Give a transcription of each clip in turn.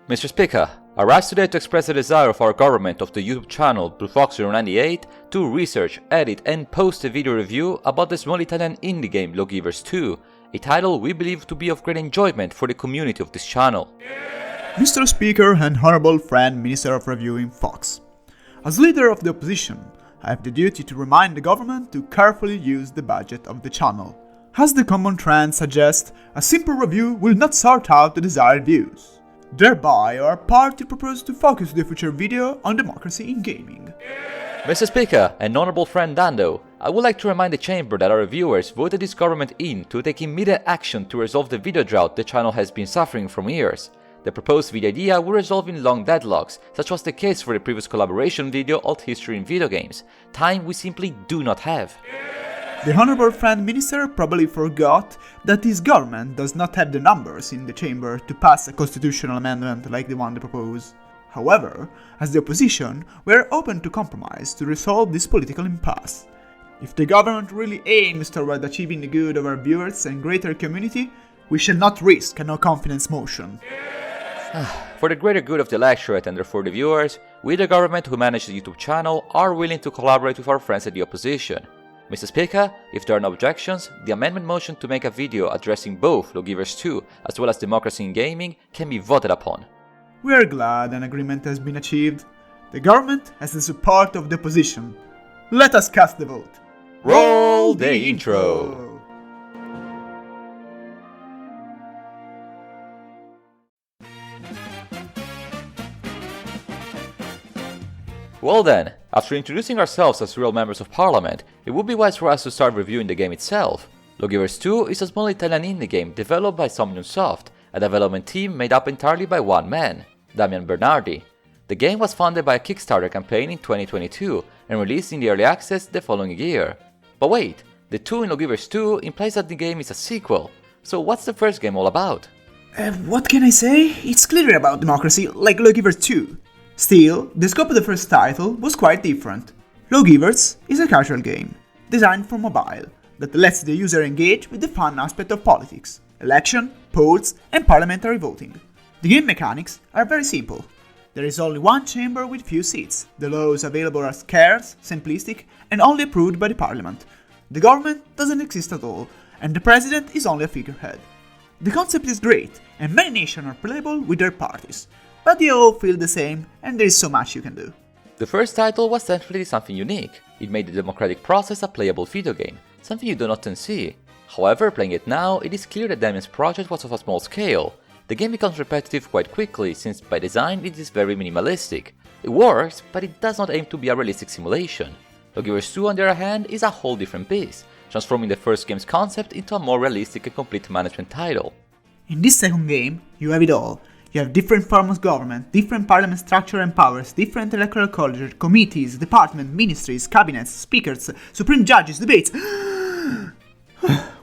Mr. Speaker, I rise today to express the desire of our government of the YouTube channel BlueFox098 to research, edit and post a video review about the small Italian indie game Lawgivers II, a title we believe to be of great enjoyment for the community of this channel. Mr. Speaker and Honorable Friend Minister of Reviewing Fox, as leader of the opposition, I have the duty to remind the government to carefully use the budget of the channel. As the common trend suggests, a simple review will not sort out the desired views. Thereby, our party proposes to focus the future video on democracy in gaming. Mr. Speaker and Honorable Friend Dando, I would like to remind the Chamber that our reviewers voted this government in to take immediate action to resolve the video drought the channel has been suffering from years. The proposed video idea will resolve in long deadlocks, such was the case for the previous collaboration video Alt History in Video Games, time we simply do not have. The Honorable Friend Minister probably forgot that his government does not have the numbers in the chamber to pass a constitutional amendment like the one they propose. However, as the opposition, we are open to compromise to resolve this political impasse. If the government really aims toward achieving the good of our viewers and greater community, we shall not risk a no-confidence motion. For the greater good of the electorate and therefore the viewers, we the government who manage the YouTube channel are willing to collaborate with our friends at the opposition. Mr. Speaker, if there are no objections, the amendment motion to make a video addressing both Lawgivers II as well as democracy in gaming can be voted upon. We are glad an agreement has been achieved. The government has the support of the opposition. Let us cast the vote. Roll the intro! Well then, after introducing ourselves as real members of parliament, it would be wise for us to start reviewing the game itself. Lawgivers II is a small Italian indie game developed by Somnium Soft, a development team made up entirely by one man, Damian Bernardi. The game was funded by a Kickstarter campaign in 2022 and released in the early access the following year. But wait, the 2 in Lawgivers II implies that the game is a sequel, so what's the first game all about? What can I say? It's clearly about democracy, like Lawgivers II. Still, the scope of the first title was quite different. Lawgivers is a casual game, designed for mobile, that lets the user engage with the fun aspect of politics, election, polls, and parliamentary voting. The game mechanics are very simple. There is only one chamber with few seats, the laws available are scarce, simplistic, and only approved by the parliament. The government doesn't exist at all, and the president is only a figurehead. The concept is great, and many nations are playable with their parties. But they all feel the same, and there is so much you can do. The first title was definitely something unique. It made the democratic process a playable video game, something you do not often see. However, playing it now, it is clear that Damian's project was of a small scale. The game becomes repetitive quite quickly, since by design it is very minimalistic. It works, but it does not aim to be a realistic simulation. Lawgivers II, on the other hand, is a whole different beast, transforming the first game's concept into a more realistic and complete management title. In this second game, you have it all. You have different forms of government, different parliament structure and powers, different electoral colleges, committees, departments, ministries, cabinets, speakers, supreme judges, debates.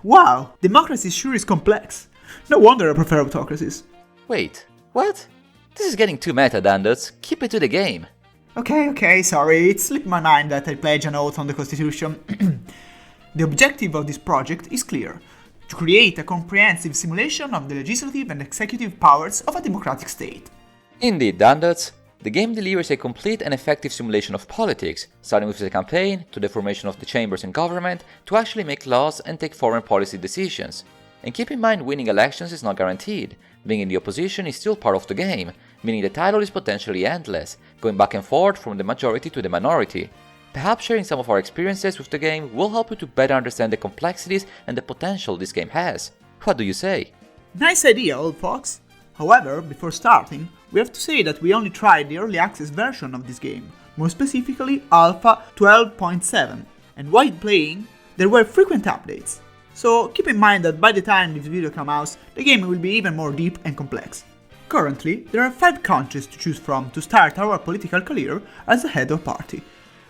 Wow, democracy sure is complex. No wonder I prefer autocracies. Wait, what? This is getting too meta, Dandos. Keep it to the game. Okay, sorry, it slipped my mind that I pledge an oath on the constitution. The objective of this project is clear. To create a comprehensive simulation of the legislative and executive powers of a democratic state. Indeed, Dandots, the game delivers a complete and effective simulation of politics, starting with the campaign, to the formation of the chambers and government, to actually make laws and take foreign policy decisions. And keep in mind, winning elections is not guaranteed. Being in the opposition is still part of the game, meaning the title is potentially endless, going back and forth from the majority to the minority. Perhaps sharing some of our experiences with the game will help you to better understand the complexities and the potential this game has. What do you say? Nice idea, old fox. However, before starting, we have to say that we only tried the early access version of this game, more specifically Alpha 12.7, and while playing, there were frequent updates. So keep in mind that by the time this video comes out, the game will be even more deep and complex. Currently, there are 5 countries to choose from to start our political career as a head of party.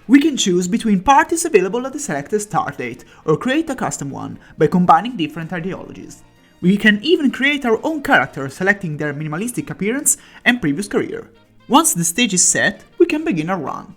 We can choose between parties available at the selected start date, or create a custom one by combining different ideologies. We can even create our own character, selecting their minimalistic appearance and previous career. Once the stage is set, we can begin our run.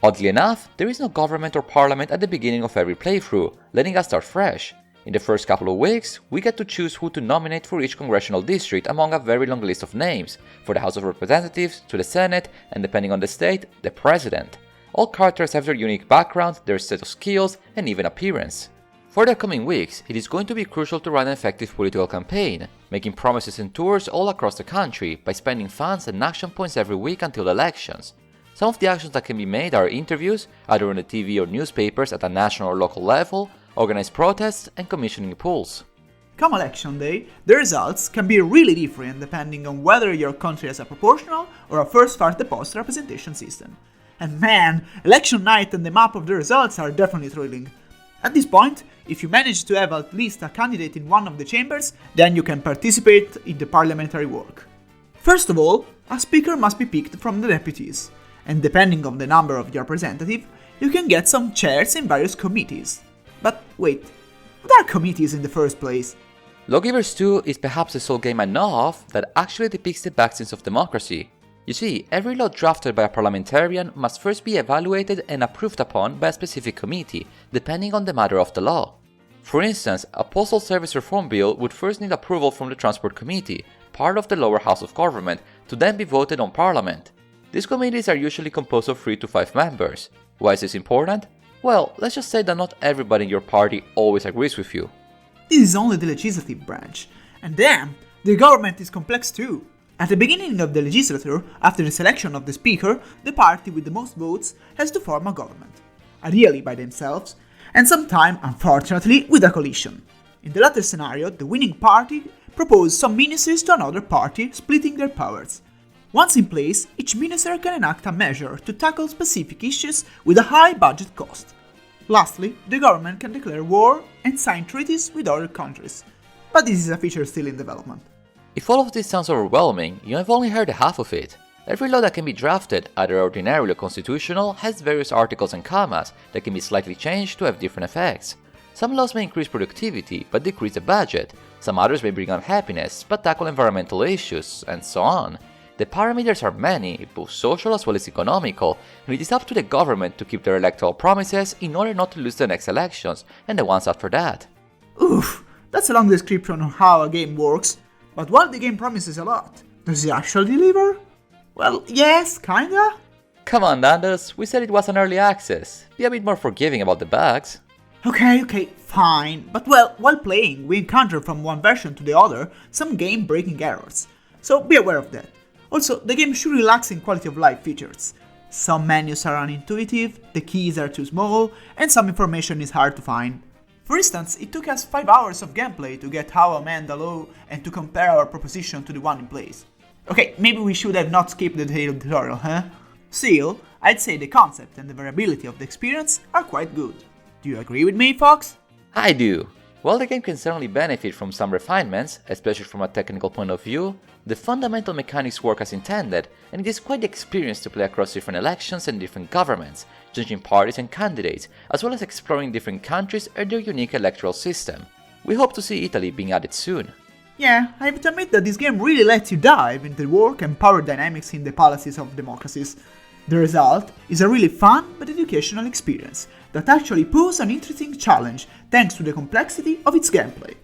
Oddly enough, there is no government or parliament at the beginning of every playthrough, letting us start fresh. In the first couple of weeks, we get to choose who to nominate for each congressional district among a very long list of names, for the House of Representatives, to the Senate, and depending on the state, the President. All characters have their unique background, their set of skills, and even appearance. For the coming weeks, it is going to be crucial to run an effective political campaign, making promises and tours all across the country by spending funds and action points every week until elections. Some of the actions that can be made are interviews, either on the TV or newspapers at a national or local level, organized protests, and commissioning polls. Come election day, the results can be really different depending on whether your country has a proportional or a first-past-the-post representation system. And man, election night and the map of the results are definitely thrilling. At this point, if you manage to have at least a candidate in one of the chambers, then you can participate in the parliamentary work. First of all, a speaker must be picked from the deputies, and depending on the number of your representative, you can get some chairs in various committees. But wait, what are committees in the first place? Lawgivers II is perhaps the sole game I know of that actually depicts the backstones of democracy. You see, every law drafted by a parliamentarian must first be evaluated and approved upon by a specific committee, depending on the matter of the law. For instance, a postal service reform bill would first need approval from the Transport Committee, part of the lower house of government, to then be voted on Parliament. These committees are usually composed of 3 to 5 members. Why is this important? Well, let's just say that not everybody in your party always agrees with you. This is only the legislative branch, and damn, the government is complex too. At the beginning of the legislature, after the selection of the speaker, the party with the most votes has to form a government, ideally by themselves, and sometimes, unfortunately, with a coalition. In the latter scenario, the winning party proposes some ministers to another party, splitting their powers. Once in place, each minister can enact a measure to tackle specific issues with a high budget cost. Lastly, the government can declare war and sign treaties with other countries. But this is a feature still in development. If all of this sounds overwhelming, you have only heard half of it. Every law that can be drafted, either ordinarily or constitutional, has various articles and commas that can be slightly changed to have different effects. Some laws may increase productivity, but decrease the budget. Some others may bring unhappiness, but tackle environmental issues, and so on. The parameters are many, both social as well as economical, and it is up to the government to keep their electoral promises in order not to lose the next elections, and the ones after that. Oof, that's a long description of how a game works, but while the game promises a lot, does it actually deliver? Well, yes, kinda. Come on, Dando, we said it was an early access. Be a bit more forgiving about the bugs. Okay, fine, but well, while playing, we encounter from one version to the other some game-breaking errors, so be aware of that. Also, the game should relax in quality of life features. Some menus are unintuitive, the keys are too small, and some information is hard to find. For instance, it took us 5 hours of gameplay to get how amend the law and to compare our proposition to the one in place. Okay, maybe we should have not skipped the detailed tutorial, huh? Still, I'd say the concept and the variability of the experience are quite good. Do you agree with me, Fox? I do. While the game can certainly benefit from some refinements, especially from a technical point of view, the fundamental mechanics work as intended, and it is quite the experience to play across different elections and different governments, changing parties and candidates, as well as exploring different countries and their unique electoral system. We hope to see Italy being added soon. Yeah, I have to admit that this game really lets you dive into the work and power dynamics in the palaces of democracies. The result is a really fun but educational experience that actually poses an interesting challenge thanks to the complexity of its gameplay.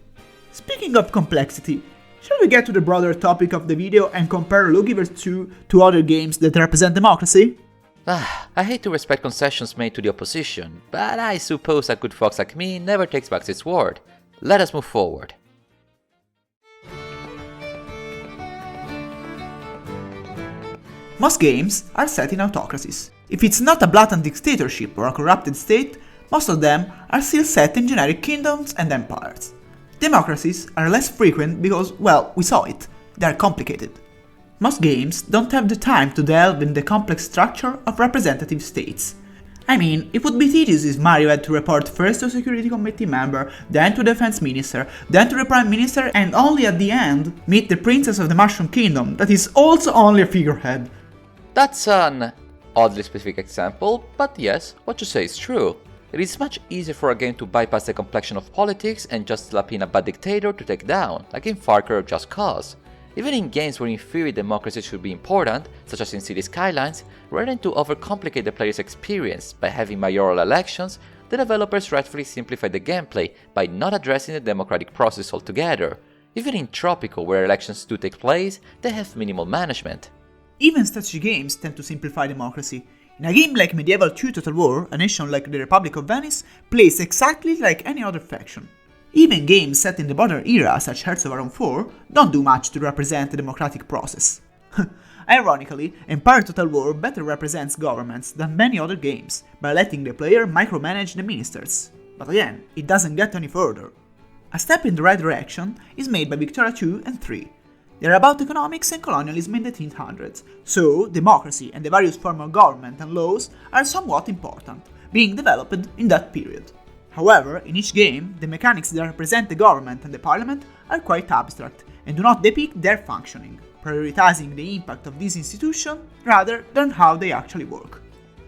Speaking of complexity, shall we get to the broader topic of the video and compare Lawgivers II to other games that represent democracy? I hate to respect concessions made to the opposition, but I suppose a good fox like me never takes back its word. Let us move forward. Most games are set in autocracies. If it's not a blatant dictatorship or a corrupted state, most of them are still set in generic kingdoms and empires. Democracies are less frequent because, well, we saw it, they are complicated. Most games don't have the time to delve in the complex structure of representative states. I mean, it would be tedious if Mario had to report first to a security committee member, then to a defense minister, then to the prime minister, and only at the end meet the princess of the Mushroom Kingdom that is also only a figurehead. That's an oddly specific example, but yes, what you say is true. It is much easier for a game to bypass the complexion of politics and just slap in a bad dictator to take down, like in Far Cry or Just Cause. Even in games where in theory democracy should be important, such as in City Skylines, rather than to overcomplicate the player's experience by having mayoral elections, the developers rightfully simplified the gameplay by not addressing the democratic process altogether. Even in Tropico, where elections do take place, they have minimal management. Even strategy games tend to simplify democracy. In a game like Medieval II Total War, a nation like the Republic of Venice plays exactly like any other faction. Even games set in the modern era, such as Hearts of Iron 4, don't do much to represent the democratic process. Ironically, Empire Total War better represents governments than many other games, by letting the player micromanage the ministers. But again, it doesn't get any further. A step in the right direction is made by Victoria 2 and 3. They are about economics and colonialism in the 1800s, so democracy and the various forms of government and laws are somewhat important, being developed in that period. However, in each game, the mechanics that represent the government and the parliament are quite abstract and do not depict their functioning, prioritizing the impact of this institution rather than how they actually work.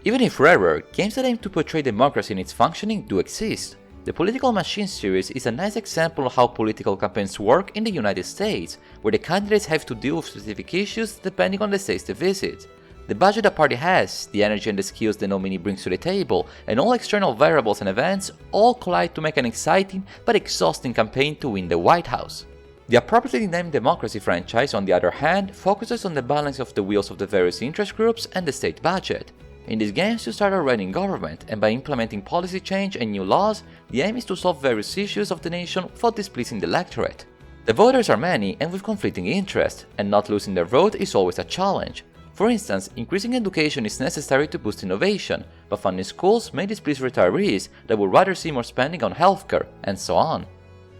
Even if rarer, games that aim to portray democracy in its functioning do exist. The Political Machine series is a nice example of how political campaigns work in the United States, where the candidates have to deal with specific issues depending on the states they visit. The budget a party has, the energy and the skills the nominee brings to the table, and all external variables and events all collide to make an exciting but exhausting campaign to win the White House. The appropriately named Democracy franchise, on the other hand, focuses on the balance of the wheels of the various interest groups and the state budget. In these games, you start already in government, and by implementing policy change and new laws, the aim is to solve various issues of the nation without displeasing the electorate. The voters are many and with conflicting interests, and not losing their vote is always a challenge. For instance, increasing education is necessary to boost innovation, but funding schools may displease retirees that would rather see more spending on healthcare, and so on.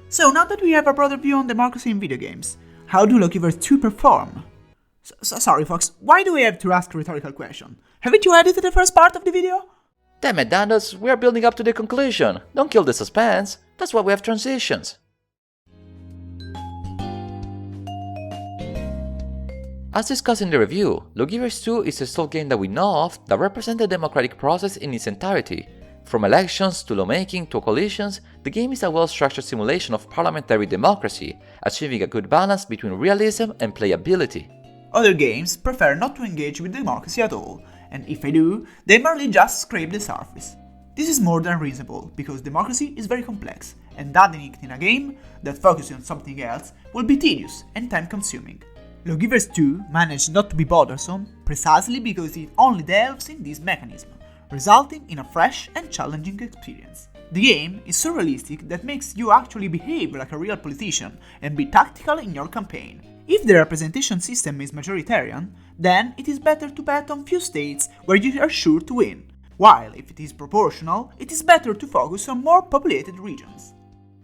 So now that we have a broader view on democracy in video games, how do Lawgivers II perform? Sorry Fox, why do we have to ask a rhetorical question? Haven't you edited the first part of the video? Damn it, Dandos, we are building up to the conclusion. Don't kill the suspense. That's why we have transitions. As discussed in the review, Lawgivers II is the sole game that we know of that represents the democratic process in its entirety. From elections to lawmaking to coalitions, the game is a well-structured simulation of parliamentary democracy, achieving a good balance between realism and playability. Other games prefer not to engage with democracy at all, and if they do, they merely just scrape the surface. This is more than reasonable, because democracy is very complex, and adding it in a game that focuses on something else will be tedious and time-consuming. Lawgivers II managed not to be bothersome precisely because it only delves in this mechanism, resulting in a fresh and challenging experience. The game is so realistic that makes you actually behave like a real politician and be tactical in your campaign. If the representation system is majoritarian, then it is better to bet on few states where you are sure to win, while if it is proportional, it is better to focus on more populated regions.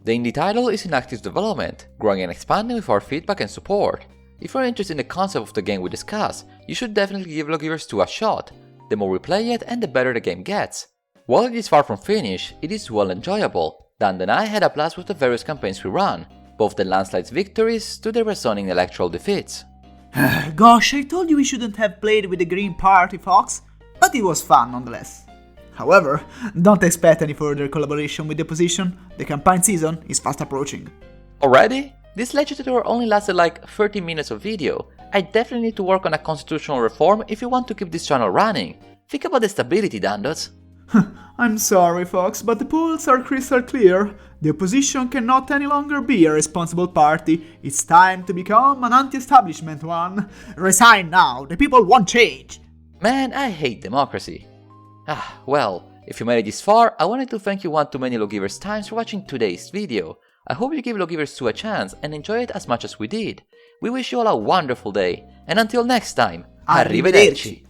The indie title is in active development, growing and expanding with our feedback and support. If you're interested in the concept of the game we discuss, you should definitely give Lawgivers II a shot. The more we play it and the better the game gets. While it is far from finished, it is well enjoyable. Dando and I had a blast with the various campaigns we ran, both the landslides victories to the resounding electoral defeats. Gosh, I told you we shouldn't have played with the Green Party, Fox, but it was fun nonetheless. However, don't expect any further collaboration with the opposition, the campaign season is fast approaching. Already? This legislature only lasted like 30 minutes of video. I definitely need to work on a constitutional reform if you want to keep this channel running. Think about the stability, Dandos. I'm sorry, Fox, but the polls are crystal clear. The opposition cannot any longer be a responsible party. It's time to become an anti-establishment one. Resign now, the people won't change. Man, I hate democracy. Well, if you made it this far, I wanted to thank you one too many Lawgivers times for watching today's video. I hope you give Lawgivers II a chance and enjoy it as much as we did. We wish you all a wonderful day, and until next time, arrivederci!